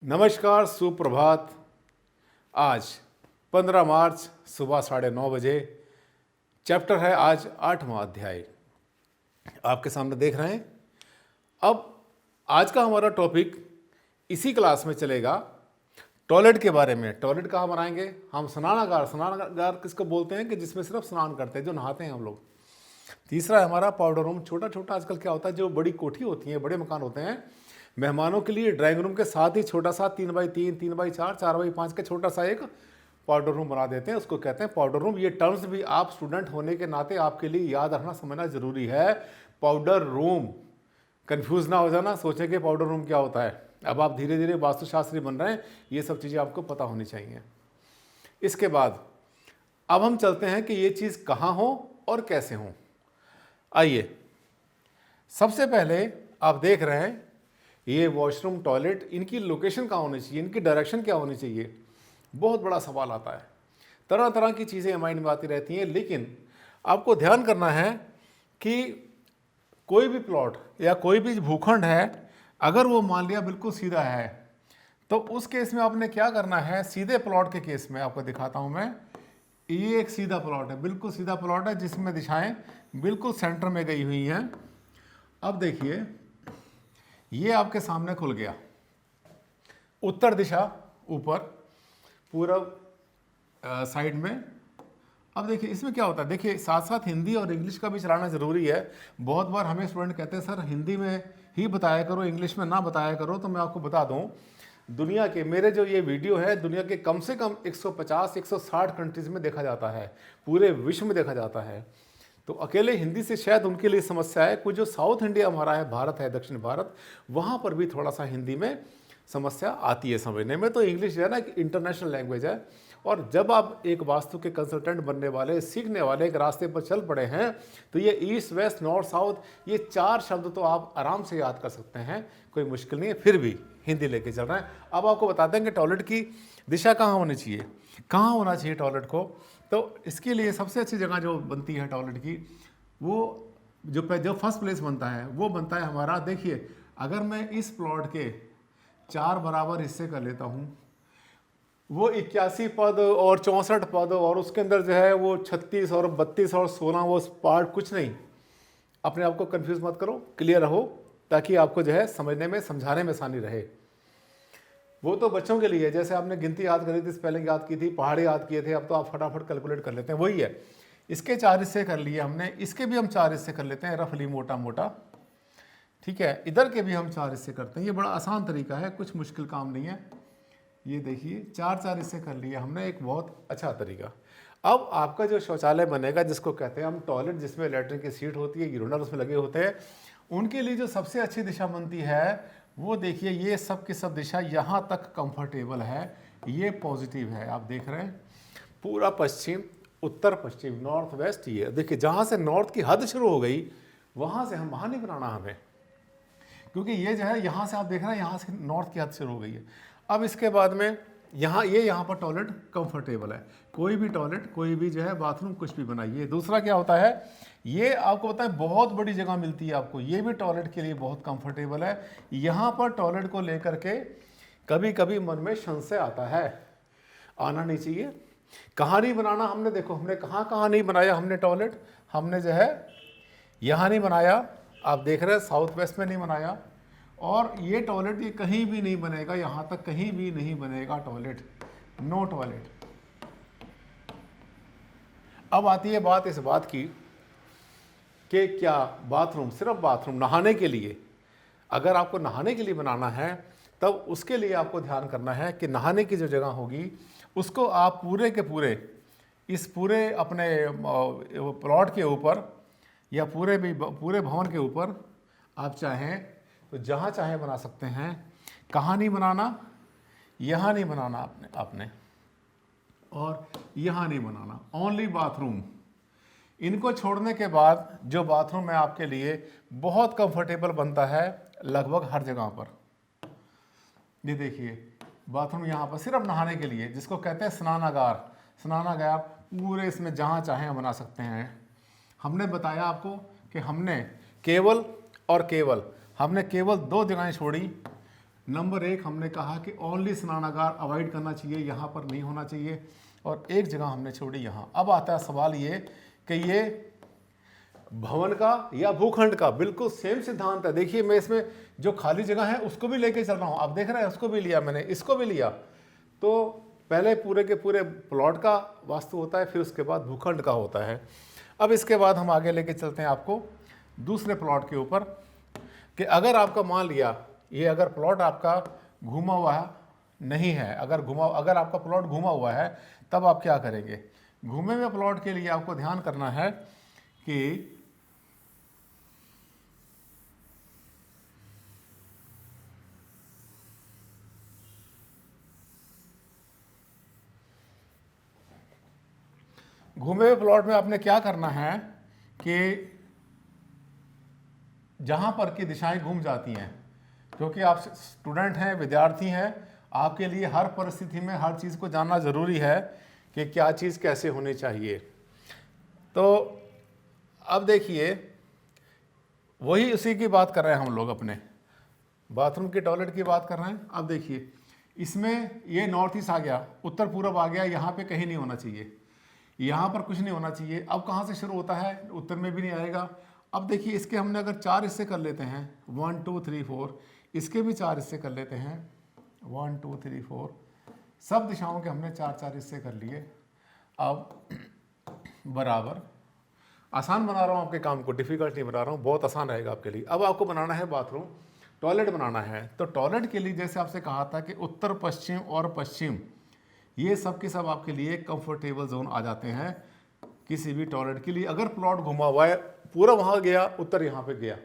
नमस्कार, सुप्रभात। आज 15 मार्च सुबह 9:30 बजे। चैप्टर है आज 8वां अध्याय आपके सामने देख रहे हैं। अब आज का हमारा टॉपिक इसी क्लास में चलेगा टॉयलेट के बारे में। टॉयलेट कहाँ बनाएंगे हम? स्नानागार। स्नानागार किसको बोलते हैं कि जिसमें सिर्फ स्नान करते हैं, जो नहाते हैं हम लोग। तीसरा है हमारा पाउडर रूम। छोटा छोटा आजकल क्या होता है, जो बड़ी कोठी होती है, बड़े मकान होते हैं, मेहमानों के लिए ड्राइंग रूम के साथ ही छोटा सा 3x3, 3x4, 4x5 का छोटा सा एक पाउडर रूम बना देते हैं, उसको कहते हैं पाउडर रूम। ये टर्म्स भी आप स्टूडेंट होने के नाते आपके लिए याद रखना, समझना जरूरी है। पाउडर रूम, कंफ्यूज ना हो जाना, सोचें कि पाउडर रूम क्या होता है। अब आप धीरे धीरे वास्तुशास्त्री बन रहे हैं, ये सब चीज़ें आपको पता होनी चाहिए। इसके बाद अब हम चलते हैं कि ये चीज़ कहाँ हो और कैसे हो। आइए, सबसे पहले आप देख रहे हैं ये वॉशरूम, टॉयलेट, इनकी लोकेशन कहाँ होनी चाहिए, इनकी डायरेक्शन क्या होनी चाहिए। बहुत बड़ा सवाल आता है, तरह तरह की चीज़ें माइंड में आती रहती हैं। लेकिन आपको ध्यान करना है कि कोई भी प्लॉट या कोई भी भूखंड है, अगर वो मान लिया बिल्कुल सीधा है, तो उस केस में आपने क्या करना है। सीधे प्लॉट के केस में आपको दिखाता हूँ मैं। ये एक सीधा प्लॉट है, बिल्कुल सीधा प्लॉट है, जिसमें दिशाएं बिल्कुल सेंटर में गई हुई हैं। अब देखिए, ये आपके सामने खुल गया, उत्तर दिशा ऊपर, पूरब साइड में। अब देखिए इसमें क्या होता है, देखिए साथ साथ हिंदी और इंग्लिश का भी चलाना ज़रूरी है। बहुत बार हमें स्टूडेंट कहते हैं सर हिंदी में ही बताया करो, इंग्लिश में ना बताया करो। तो मैं आपको बता दूं, दुनिया के मेरे जो ये वीडियो है, दुनिया के कम से कम 150-160 कंट्रीज़ में देखा जाता है, पूरे विश्व में देखा जाता है। तो अकेले हिंदी से शायद उनके लिए समस्या है। कुछ जो साउथ इंडिया हमारा है, भारत है, दक्षिण भारत, वहाँ पर भी थोड़ा सा हिंदी में समस्या आती है समझने में। तो इंग्लिश जो है ना, एक इंटरनेशनल लैंग्वेज है। और जब आप एक वास्तु के कंसल्टेंट बनने वाले, सीखने वाले एक रास्ते पर चल पड़े हैं, तो ये ईस्ट, वेस्ट, नॉर्थ, साउथ, ये 4 शब्द तो आप आराम से याद कर सकते हैं, कोई मुश्किल नहीं है। फिर भी हिंदी लेके चल रहे हैं। अब आपको बता दें कि टॉयलेट की दिशा कहाँ होनी चाहिए, कहाँ होना चाहिए टॉयलेट को। तो इसके लिए सबसे अच्छी जगह जो बनती है टॉयलेट की, वो जो फर्स्ट प्लेस बनता है, वो बनता है हमारा। देखिए, अगर मैं इस प्लॉट के 4 बराबर हिस्से कर लेता हूँ, वो 81 पद और 64 पद, और उसके अंदर जो है वो 36 और 32 और 16, वो पार्ट कुछ नहीं। अपने आप को कंफ्यूज मत करो, क्लियर रहो, ताकि आपको जो है समझने में, समझाने में आसानी रहे। वो तो बच्चों के लिए, जैसे आपने गिनती याद करी थी, स्पेलिंग याद की थी, पहाड़े याद किए थे, अब तो आप फटाफट कैलकुलेट कर लेते हैं, वही है। इसके 4 हिस्से कर लिए हमने, इसके भी हम 4 हिस्से कर लेते हैं, रफली, मोटा मोटा, ठीक है। इधर के भी हम 4 हिस्से करते हैं। ये बड़ा आसान तरीका है, कुछ मुश्किल काम नहीं है। ये देखिए 4 हिस्से कर लिए हमने, एक बहुत अच्छा तरीका। अब आपका जो शौचालय बनेगा, जिसको कहते हैं हम टॉयलेट, जिसमें लेटरिन की सीट होती है, यूरिनल उसमें लगे होते हैं, उनके लिए जो सबसे अच्छी दिशा बनती है, वो देखिए ये सब की सब दिशा यहाँ तक कंफर्टेबल है, ये पॉजिटिव है। आप देख रहे हैं पूरा पश्चिम, उत्तर पश्चिम, नॉर्थ वेस्ट। ये देखिए जहाँ से नॉर्थ की हद शुरू हो गई, वहाँ से हम वहाँ नहीं बनाना हमें, क्योंकि ये जो है यहाँ से आप देख रहे हैं, यहाँ से नॉर्थ की हद शुरू हो गई है। अब इसके बाद में यहाँ पर टॉयलेट कंफर्टेबल है, कोई भी टॉयलेट, कोई भी जो है बाथरूम, कुछ भी बनाइए। दूसरा क्या होता है, ये आपको पता है बहुत बड़ी जगह मिलती है आपको, ये भी टॉयलेट के लिए बहुत कंफर्टेबल है। यहाँ पर टॉयलेट को लेकर के कभी कभी मन में संशय आता है, आना नहीं चाहिए। कहाँ नहीं बनाना हमने, देखो हमने कहाँ कहाँ नहीं बनाया हमने टॉयलेट। हमने जो है यहाँ नहीं बनाया, आप देख रहे हैं साउथ वेस्ट में नहीं बनाया, और ये टॉयलेट ये कहीं भी नहीं बनेगा, यहाँ तक कहीं भी नहीं बनेगा टॉयलेट, नो टॉयलेट। अब आती है बात इस बात की कि क्या बाथरूम, सिर्फ बाथरूम नहाने के लिए, अगर आपको नहाने के लिए बनाना है, तब उसके लिए आपको ध्यान करना है कि नहाने की जो जगह होगी, उसको आप पूरे के पूरे, इस पूरे अपने प्लॉट के ऊपर या पूरे भवन के ऊपर आप चाहें तो जहाँ चाहें बना सकते हैं। कहाँ नहीं बनाना, यहाँ नहीं बनाना आपने, और यहाँ नहीं बनाना, ओनली बाथरूम। इनको छोड़ने के बाद जो बाथरूम है आपके लिए बहुत कंफर्टेबल बनता है लगभग हर जगह पर। ये देखिए बाथरूम यहाँ पर सिर्फ नहाने के लिए, जिसको कहते हैं स्नानागार। स्नानागार पूरे इसमें जहाँ चाहें बना सकते हैं। हमने बताया आपको कि हमने केवल 2 जगहें छोड़ी, नंबर 1 हमने कहा कि ओनली स्नानागार अवॉइड करना चाहिए, यहाँ पर नहीं होना चाहिए, और एक जगह हमने छोड़ी यहाँ। अब आता है सवाल ये कि ये भवन का या भूखंड का बिल्कुल सेम सिद्धांत है। देखिए मैं इसमें जो खाली जगह है उसको भी लेके चल रहा हूँ, आप देख रहे हैं, उसको भी लिया मैंने, इसको भी लिया। तो पहले पूरे के पूरे प्लॉट का वास्तु होता है, फिर उसके बाद भूखंड का होता है। अब इसके बाद हम आगे लेके चलते हैं आपको दूसरे प्लॉट के ऊपर कि अगर आपका मान लिया ये अगर प्लॉट आपका घूमा हुआ नहीं है, अगर आपका प्लॉट घूमा हुआ है, तब आप क्या करेंगे। घूमे हुए प्लॉट के लिए आपको ध्यान करना है कि घूमे हुए प्लॉट में आपने क्या करना है कि जहां पर की दिशाएं घूम जाती हैं, क्योंकि आप स्टूडेंट हैं, विद्यार्थी हैं, आपके लिए हर परिस्थिति में हर चीज़ को जानना ज़रूरी है कि क्या चीज़ कैसे होनी चाहिए। तो अब देखिए वही उसी की बात कर रहे हैं हम लोग, अपने बाथरूम के टॉयलेट की बात कर रहे हैं। अब देखिए इसमें ये नॉर्थ ईस्ट आ गया, उत्तर पूर्व आ गया, यहाँ पे कहीं नहीं होना चाहिए, यहाँ पर कुछ नहीं होना चाहिए। अब कहाँ से शुरू होता है, उत्तर में भी नहीं आएगा। अब देखिए इसके हमने अगर 4 हिस्से कर लेते हैं, 1 2 3 4, इसके भी 4 हिस्से कर लेते हैं, 1 2 3 4, सब दिशाओं के हमने 4 हिस्से कर लिए। अब बराबर आसान बना रहा हूँ आपके काम को, डिफिकल्ट नहीं बना रहा हूँ, बहुत आसान रहेगा आपके लिए। अब आपको बनाना है बाथरूम, टॉयलेट बनाना है। तो टॉयलेट के लिए जैसे आपसे कहा था कि उत्तर पश्चिम और पश्चिम ये सब के सब आपके लिए कंफर्टेबल जोन आ जाते हैं किसी भी टॉयलेट के लिए। अगर प्लॉट घुमा हुआ है, पूरा वहाँ गया, उत्तर यहाँ पे गया,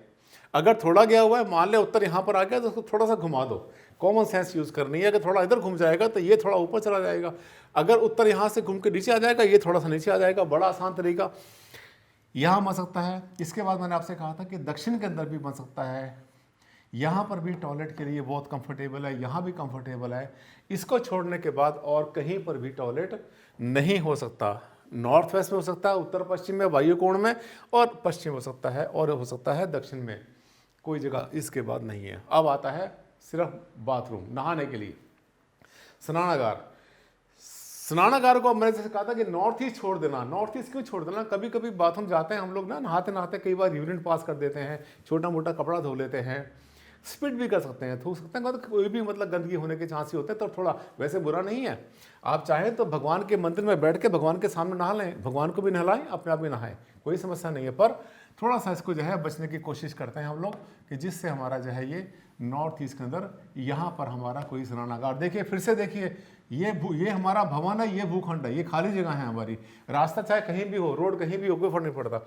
अगर थोड़ा गया हुआ है, मान ले उत्तर यहाँ पर आ गया, तो उसको थोड़ा सा घुमा दो, कॉमन सेंस यूज़ करनी है। अगर थोड़ा इधर घूम जाएगा तो ये थोड़ा ऊपर चला जाएगा, अगर उत्तर यहाँ से घूम के नीचे आ जाएगा, ये थोड़ा सा नीचे आ जाएगा। बड़ा आसान तरीका यहाँ बन सकता है। इसके बाद मैंने आपसे कहा था कि दक्षिण के अंदर भी बन सकता है, यहाँ पर भी टॉयलेट के लिए बहुत कंफर्टेबल है, यहाँ भी कंफर्टेबल है। इसको छोड़ने के बाद और कहीं पर भी टॉयलेट नहीं हो सकता। नॉर्थ वेस्ट में हो सकता है, उत्तर पश्चिम में, वायुकोण में, और पश्चिम हो सकता है, और हो सकता है दक्षिण में, कोई जगह इसके बाद नहीं है। अब आता है सिर्फ बाथरूम, नहाने के लिए स्नानागार। स्नानागार को मैंने जैसे कहा था कि नॉर्थ ईस्ट छोड़ देना। नॉर्थ ईस्ट क्यों छोड़ देना, कभी कभी बाथरूम जाते हैं हम लोग ना, नहाते नहाते कई बार यूरिन पास कर देते हैं, छोटा मोटा कपड़ा धो लेते हैं, स्पिट भी कर सकते हैं, थूक सकते हैं, तो कोई भी मतलब गंदगी होने के चांस ही होते हैं। तो थोड़ा वैसे बुरा नहीं है, आप चाहें तो भगवान के मंदिर में बैठ के भगवान के सामने नहा लें, भगवान को भी नहलाएं, अपने आप भी नहाएं, कोई समस्या नहीं है। पर थोड़ा सा इसको जो है बचने की कोशिश करते हैं हम लोग कि जिससे हमारा जो है ये नॉर्थ ईस्ट के अंदर यहाँ पर हमारा कोई स्नानागार। देखिए फिर से देखिए, ये हमारा भवन है, ये भूखंड है, ये खाली जगह है हमारी, रास्ता चाहे कहीं भी हो, रोड कहीं भी हो, कोई फर्क नहीं पड़ता।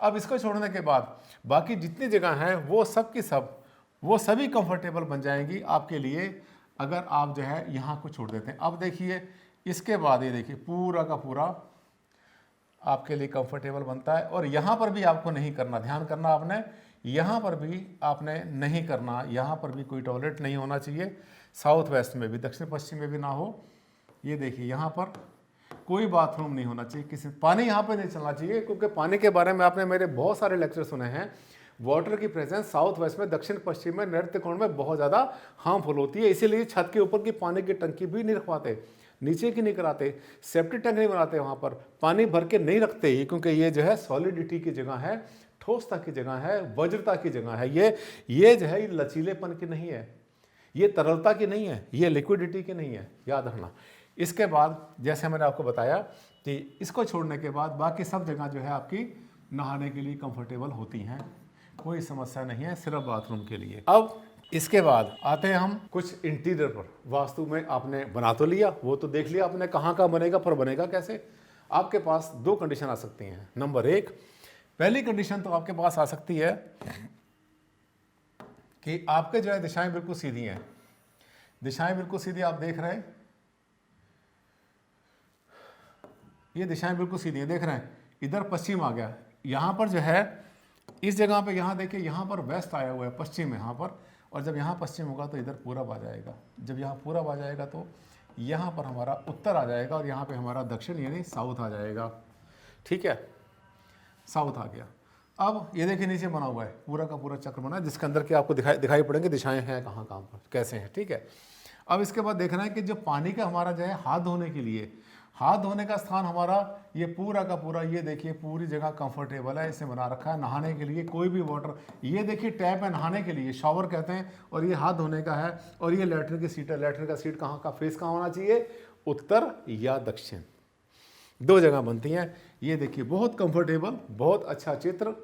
अब इसको छोड़ने के बाद बाकी जितनी जगह हैं वो सब की सब वो सभी कंफर्टेबल बन जाएंगी आपके लिए, अगर आप जो है यहाँ को छोड़ देते हैं। अब देखिए इसके बाद ये देखिए पूरा का पूरा आपके लिए कंफर्टेबल बनता है। और यहाँ पर भी आपको नहीं करना, ध्यान करना आपने, यहाँ पर भी आपने नहीं करना, यहाँ पर भी कोई टॉयलेट नहीं होना चाहिए, साउथ वेस्ट में भी, दक्षिण पश्चिम में भी ना हो। ये देखिए यहाँ पर कोई बाथरूम नहीं होना चाहिए, किसी पानी यहाँ पे नहीं चलना चाहिए, क्योंकि पानी के बारे में आपने मेरे बहुत सारे लेक्चर सुने हैं। वाटर की प्रेजेंस साउथ वेस्ट में, दक्षिण पश्चिम में, नैऋत्य कोण में बहुत ज़्यादा हार्मफुल होती है। इसीलिए छत के ऊपर की पानी की टंकी भी नहीं रखवाते, नीचे की नहीं कराते, सेप्टिक टैंक नहीं बनाते, वहाँ पर पानी भर के नहीं रखते ही, क्योंकि ये जो है सॉलिडिटी की जगह है, ठोसता की जगह है, वज्रता की जगह है। ये जो है ये लचीलेपन की नहीं है, ये तरलता की नहीं है, ये लिक्विडिटी की नहीं है, याद रखना। इसके बाद जैसे मैंने आपको बताया कि इसको छोड़ने के बाद बाकी सब जगह जो है आपकी नहाने के लिए कंफर्टेबल होती हैं, कोई समस्या नहीं है, सिर्फ बाथरूम के लिए। अब इसके बाद आते हैं हम कुछ इंटीरियर पर। वास्तु में आपने बना तो लिया, वो तो देख लिया आपने कहाँ का बनेगा, पर बनेगा कैसे। आपके पास 2 कंडीशन आ सकती हैं। नंबर 1, पहली कंडीशन तो आपके पास आ सकती है कि आपके जो है दिशाएं बिल्कुल सीधी हैं, दिशाएं बिल्कुल सीधी आप देख रहे हैं, ये दिशाएं बिल्कुल सीधी हैं, देख रहे हैं, इधर पश्चिम आ गया, यहाँ पर जो है इस जगह पे, यहाँ देखिए यहाँ पर वेस्ट आया हुआ है, पश्चिम है यहाँ पर, और जब यहाँ पश्चिम होगा तो इधर पूरब आ जाएगा, जब यहाँ पूरब आ जाएगा तो यहाँ पर हमारा उत्तर आ जाएगा, और यहाँ पे हमारा दक्षिण यानी साउथ आ जाएगा। ठीक है, साउथ आ गया। अब ये देखिए नीचे बना हुआ है, पूरा का पूरा चक्र बना है, जिसके अंदर के आपको दिखाई पड़ेंगे दिशाएं हैं कहाँ कहाँ पर कैसे हैं, ठीक है। अब इसके बाद देखना है कि जो पानी का हमारा जो है हाथ धोने के लिए, हाथ धोने का स्थान हमारा ये पूरा का पूरा, ये देखिए पूरी जगह कंफर्टेबल है, इसे बना रखा है नहाने के लिए। कोई भी वाटर, ये देखिए टैप है नहाने के लिए, शॉवर कहते हैं, और ये हाथ धोने का है। और ये लेटरिन की सीट है, लेटरिन का सीट कहाँ का फेस कहाँ होना चाहिए, उत्तर या दक्षिण, दो जगह बनती हैं। ये देखिए बहुत कंफर्टेबल, बहुत अच्छा चित्र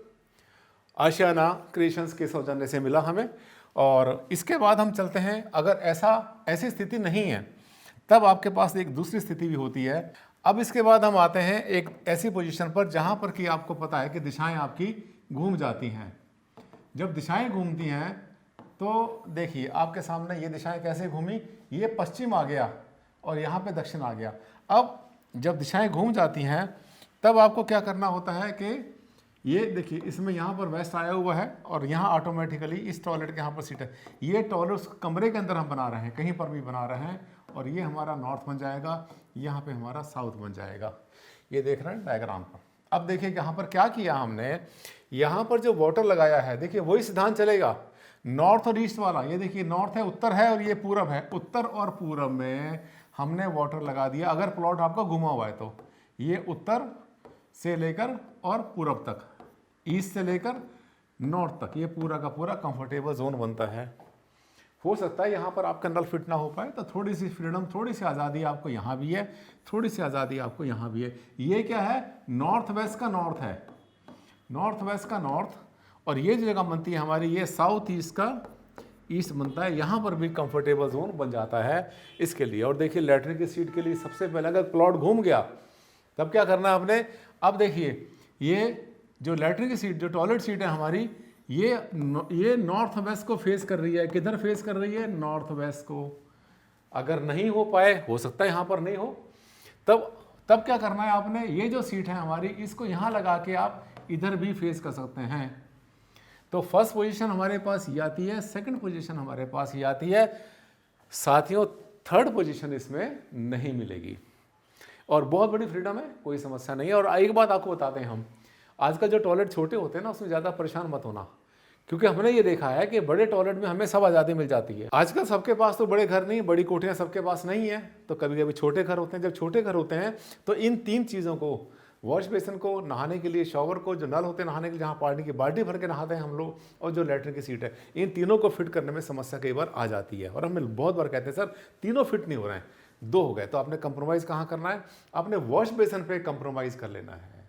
आशियाना क्रिएशंस के सौजन्य से मिला हमें। और इसके बाद हम चलते हैं, अगर ऐसी स्थिति नहीं है तब आपके पास एक दूसरी स्थिति भी होती है। अब इसके बाद हम आते हैं एक ऐसी पोजीशन पर जहां पर कि आपको पता है कि दिशाएं आपकी घूम जाती हैं। जब दिशाएं घूमती हैं तो देखिए आपके सामने ये दिशाएं कैसे घूमी, ये पश्चिम आ गया और यहाँ पे दक्षिण आ गया। अब जब दिशाएं घूम जाती हैं तब आपको क्या करना होता है कि ये देखिए इसमें यहाँ पर वेस्ट आया हुआ है और यहाँ ऑटोमेटिकली इस टॉयलेट के यहाँ पर सीट है। ये टॉयलेट कमरे के अंदर हम बना रहे हैं, कहीं पर भी बना रहे हैं, और ये हमारा नॉर्थ बन जाएगा, यहाँ पे हमारा साउथ बन जाएगा। ये देख रहे हैं डायग्राम पर। अब देखिए यहाँ पर क्या किया हमने, यहाँ पर जो वाटर लगाया है, देखिए वही सिद्धांत चलेगा, नॉर्थ और ईस्ट वाला। ये देखिए नॉर्थ है, उत्तर है, और ये पूरब है। उत्तर और पूरब में हमने वाटर लगा दिया। अगर प्लॉट आपका घुमा हुआ है तो ये उत्तर से लेकर और पूरब तक, ईस्ट से लेकर नॉर्थ तक, ये पूरा का पूरा कंफर्टेबल जोन बनता है। हो सकता है यहाँ पर आपका नल फिट ना हो पाए, तो थोड़ी सी फ्रीडम, थोड़ी सी आज़ादी आपको यहाँ भी है, थोड़ी सी आज़ादी आपको यहाँ भी है। ये क्या है, नॉर्थ वेस्ट का नॉर्थ है, नॉर्थ वेस्ट का नॉर्थ, और ये जो जगह बनती है हमारी, ये साउथ ईस्ट का ईस्ट बनता है। यहाँ पर भी कंफर्टेबल जोन बन जाता है इसके लिए। और देखिए लेटरिन की सीट के लिए सबसे पहले अगर प्लॉट घूम गया तब क्या करना है आपने। अब देखिए ये जो लेटरिन की सीट, जो टॉयलेट सीट है हमारी, ये नॉर्थ वेस्ट को फेस कर रही है। किधर फेस कर रही है, नॉर्थ वेस्ट को। अगर नहीं हो पाए, हो सकता है यहाँ पर नहीं हो, तब क्या करना है आपने, ये जो सीट है हमारी, इसको यहाँ लगा के आप इधर भी फेस कर सकते हैं। तो फर्स्ट पोजीशन हमारे पास ये आती है, सेकंड पोजीशन हमारे पास ये आती है। साथियों थर्ड पोजीशन इसमें नहीं मिलेगी, और बहुत बड़ी फ्रीडम है, कोई समस्या नहीं है। और एक बात आपको बताते हैं हम, आजकल जो टॉयलेट छोटे होते हैं ना, उसमें ज़्यादा परेशान मत होना, क्योंकि हमने ये देखा है कि बड़े टॉयलेट में हमें सब आज़ादी मिल जाती है। आजकल सबके पास तो बड़े घर नहीं, बड़ी कोठियाँ सबके पास नहीं है, तो कभी कभी छोटे घर होते हैं। जब छोटे घर होते हैं तो इन तीन चीज़ों को, वॉश बेसिन को नहाने के लिए, शॉवर को, जो नल होते हैं नहाने के लिए, जहाँ पानी की बाल्टी भर के नहाते हैं हम लोग, और जो लेटरिन की सीट है, इन तीनों को फिट करने में समस्या कई बार आ जाती है। और हमें बहुत बार कहते हैं सर तीनों फिट नहीं हो रहे हैं, दो हो गए। तो आपने कंप्रोमाइज़ कहाँ करना है, आपने वॉश बेसिन पे कंप्रोमाइज़ कर लेना है।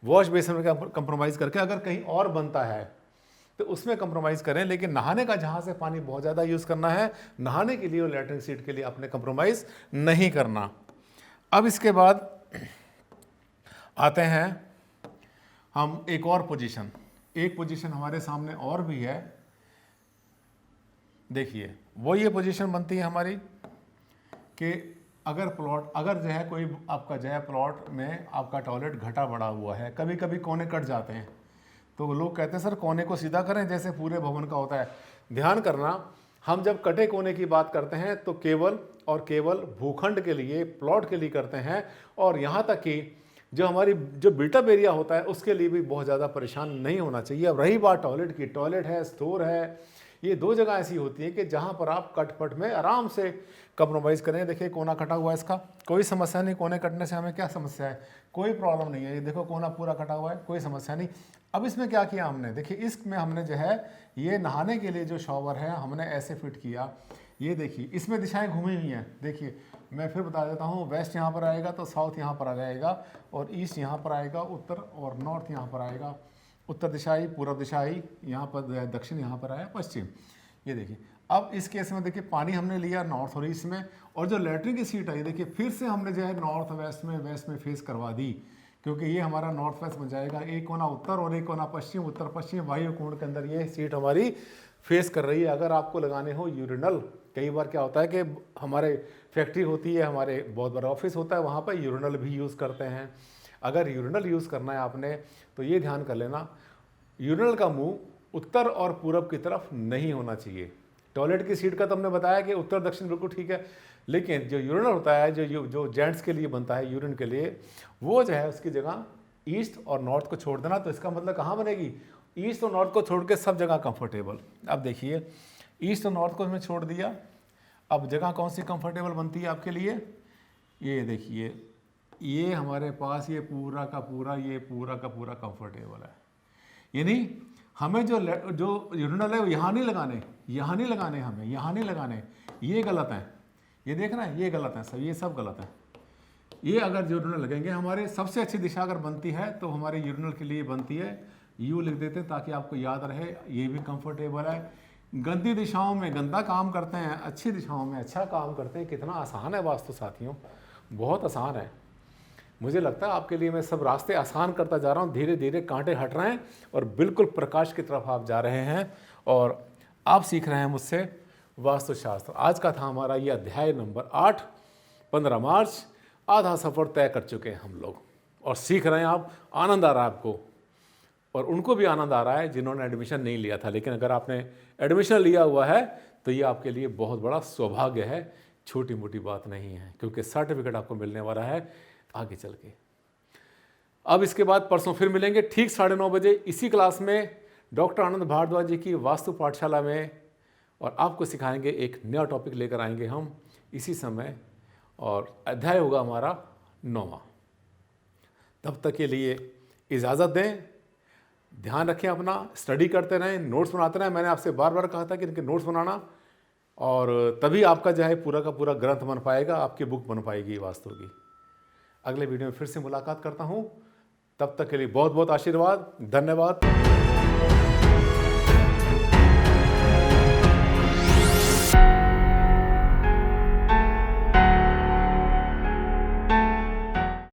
वॉश बेसिन में कंप्रोमाइज़ करके अगर कहीं और बनता है तो उसमें कंप्रोमाइज़ करें, लेकिन नहाने का जहाँ से पानी बहुत ज़्यादा यूज़ करना है, नहाने के लिए और लेटरिन सीट के लिए आपने कंप्रोमाइज़ नहीं करना। अब इसके बाद आते हैं हम एक और पोजीशन, एक पोजीशन हमारे सामने और भी है। देखिए वो ये पोजीशन बनती है हमारी कि अगर जो है कोई आपका जो है प्लॉट में आपका टॉयलेट घटा बढ़ा हुआ है, कभी कभी कोने कट जाते हैं, तो लोग कहते हैं सर कोने को सीधा करें जैसे पूरे भवन का होता है। ध्यान करना, हम जब कटे कोने की बात करते हैं तो केवल और केवल भूखंड के लिए, प्लॉट के लिए करते हैं, और यहाँ तक कि जो हमारी जो बिल्टअप एरिया होता है उसके लिए भी बहुत ज़्यादा परेशान नहीं होना चाहिए। अब रही बात टॉयलेट की, टॉयलेट है, स्टोर है, ये दो जगह ऐसी होती है कि जहाँ पर आप कटपट में आराम से कंप्रोमाइज़ करें। देखिए कोना कटा हुआ है, इसका कोई समस्या नहीं, कोने कटने से हमें क्या समस्या है, कोई प्रॉब्लम नहीं है। ये देखो कोना पूरा कटा हुआ है, कोई समस्या नहीं। अब इसमें क्या किया हमने, देखिए इसमें हमने जो है ये नहाने के लिए जो शॉवर है हमने ऐसे फिट किया। ये देखिए इसमें दिशाएं घूमी हुई हैं। देखिए मैं फिर बता देता हूँ, वेस्ट यहाँ पर आएगा तो साउथ यहाँ पर आ जाएगा, और ईस्ट यहाँ पर आएगा, उत्तर और नॉर्थ यहाँ पर आएगा। उत्तर दिशाई, पूर्व दिशाई, यहाँ पर दक्षिण, यहाँ पर आया पश्चिम। ये देखिए अब इस केस में देखिए पानी हमने लिया नॉर्थ और ईस्ट में, और जो लेटरिन की सीट आई देखिए फिर से हमने जो है नॉर्थ वेस्ट में फेस करवा दी, क्योंकि ये हमारा नॉर्थ वेस्ट बन जाएगा। एक कोना उत्तर और एक कोना पश्चिम, उत्तर पश्चिम वायु कोण के अंदर ये सीट हमारी फेस कर रही है। अगर आपको लगाने हो यूरिनल, कई बार क्या होता है कि हमारे फैक्ट्री होती है, हमारे बहुत बड़ा ऑफिस होता है, वहाँ पर यूरिनल भी यूज़ करते हैं। अगर यूरिनल यूज़ करना है आपने तो ये ध्यान कर लेना, यूरिनल का मुंह उत्तर और पूरब की तरफ नहीं होना चाहिए। टॉयलेट की सीट का तो हमने बताया कि उत्तर दक्षिण बिल्कुल ठीक है, लेकिन जो यूरिनल होता है, जो जेंट्स के लिए बनता है यूरिन के लिए, वो जो है उसकी जगह ईस्ट और नॉर्थ को छोड़ देना, तो इसका मतलब कहाँ बनेगी, ईस्ट और नॉर्थ को छोड़ के सब जगह कंफर्टेबल। अब देखिए ईस्ट और नॉर्थ को हमने छोड़ दिया, अब जगह कौन सी कंफर्टेबल बनती है आपके लिए, ये देखिए ये हमारे पास ये पूरा का पूरा कंफर्टेबल है। यानी हमें जो यूरिनल है वो यहाँ नहीं लगाने, हमें यहाँ नहीं लगाने, ये गलत है, ये देखना है ये गलत है सब, ये सब गलत है। ये अगर यूरिनल लगेंगे, हमारे सबसे अच्छी दिशा अगर बनती है तो हमारे यूरिनल के लिए बनती है, यू लिख देते हैं ताकि आपको याद रहे, ये भी कंफर्टेबल है। गंदी दिशाओं में गंदा काम करते हैं, अच्छी दिशाओं में अच्छा काम करते हैं। कितना आसान है वास्तु साथियों, बहुत आसान है। मुझे लगता है आपके लिए मैं सब रास्ते आसान करता जा रहा हूँ, धीरे धीरे कांटे हट रहे हैं और बिल्कुल प्रकाश की तरफ आप जा रहे हैं और आप सीख रहे हैं मुझसे वास्तुशास्त्र। आज का था हमारा ये अध्याय नंबर 8। 15 मार्च, आधा सफ़र तय कर चुके हैं हम लोग और सीख रहे हैं आप, आनंद आ रहा है आपको और उनको भी आनंद आ रहा है जिन्होंने एडमिशन नहीं लिया था। लेकिन अगर आपने एडमिशन लिया हुआ है तो ये आपके लिए बहुत बड़ा सौभाग्य है, छोटी मोटी बात नहीं है, क्योंकि सर्टिफिकेट आपको मिलने वाला है आगे चल के। अब इसके बाद परसों फिर मिलेंगे ठीक 9:30 बजे इसी क्लास में, डॉक्टर आनंद भारद्वाज जी की वास्तु पाठशाला में, और आपको सिखाएंगे एक नया टॉपिक लेकर आएंगे हम इसी समय, और अध्याय होगा हमारा 9वां। तब तक के लिए इजाज़त दें, ध्यान रखें अपना, स्टडी करते रहें, नोट्स बनाते रहें। मैंने आपसे बार बार कहा था कि इनके नोट्स बनाना, और तभी आपका जो है पूरा का पूरा ग्रंथ बन पाएगा, आपकी बुक बन पाएगी वास्तु की। अगले वीडियो में फिर से मुलाकात करता हूँ, तब तक के लिए बहुत बहुत आशीर्वाद, धन्यवाद।